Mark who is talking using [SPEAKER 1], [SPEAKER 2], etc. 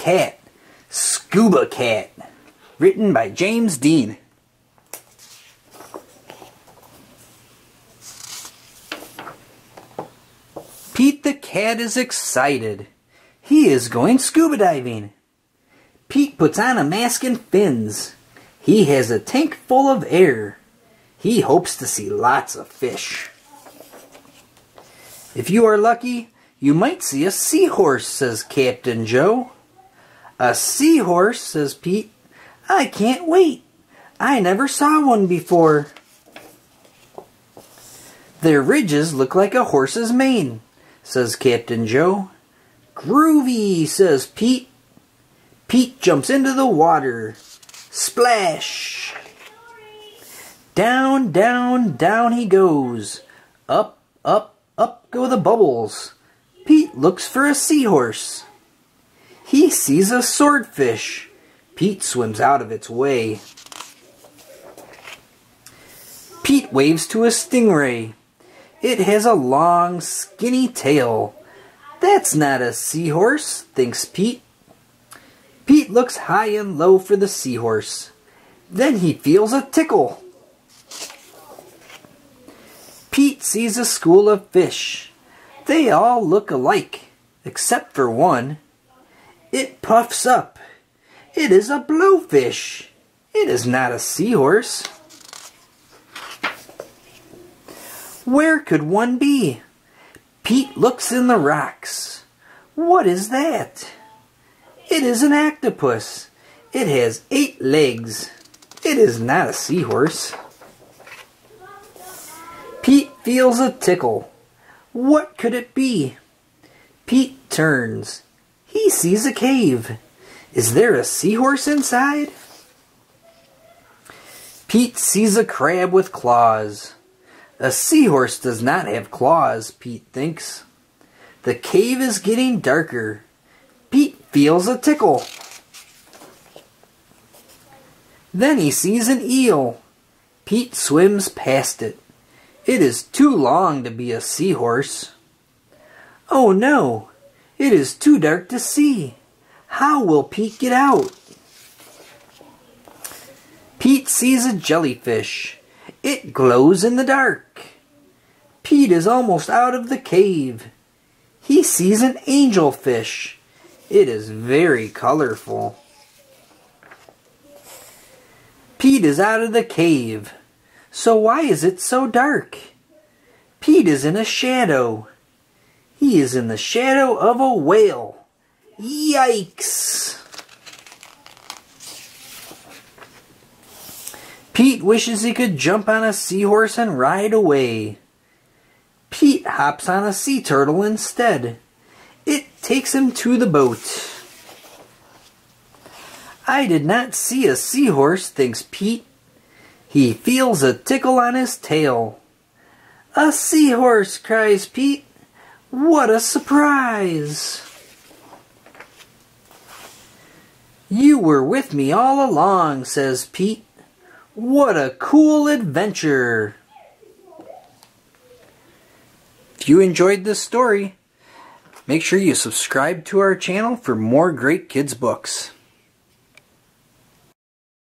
[SPEAKER 1] cat, Scuba-cat, written by James Dean. Pete the cat is excited. He is going scuba diving. Pete puts on a mask and fins. He has a tank full of air. He hopes to see lots of fish. If you are lucky, you might see a seahorse, says Captain Joe. A seahorse, says Pete. I can't wait. I never saw one before. Their ridges look like a horse's mane, says Captain Joe. Groovy, says Pete. Pete jumps into the water. Splash! Down, down, down he goes. Up, up, up go the bubbles. Pete looks for a seahorse. He sees a swordfish. Pete swims out of its way. Pete waves to a stingray. It has a long, skinny tail. That's not a seahorse, thinks Pete. Pete looks high and low for the seahorse. Then he feels a tickle. Pete sees a school of fish. They all look alike, except for one. It puffs up. It is a blowfish. It is not a seahorse. Where could one be? Pete looks in the rocks. What is that? It is an octopus. It has 8 legs. It is not a seahorse. Pete feels a tickle. What could it be? Pete turns. He sees a cave. Is there a seahorse inside? Pete sees a crab with claws. A seahorse does not have claws, Pete thinks. The cave is getting darker. Pete feels a tickle. Then he sees an eel. Pete swims past it. It is too long to be a seahorse. Oh no, it is too dark to see. How will Pete get out? Pete sees a jellyfish. It glows in the dark. Pete is almost out of the cave. He sees an angelfish. It is very colorful. Pete is out of the cave. So why is it so dark? Pete is in a shadow. He is in the shadow of a whale. Yikes! Pete wishes he could jump on a seahorse and ride away. Pete hops on a sea turtle instead. It takes him to the boat. I did not see a seahorse, thinks Pete. He feels a tickle on his tail. A seahorse, cries Pete. What a surprise! You were with me all along, says Pete. What a cool adventure! If you enjoyed this story, make sure you subscribe to our channel for more great kids books.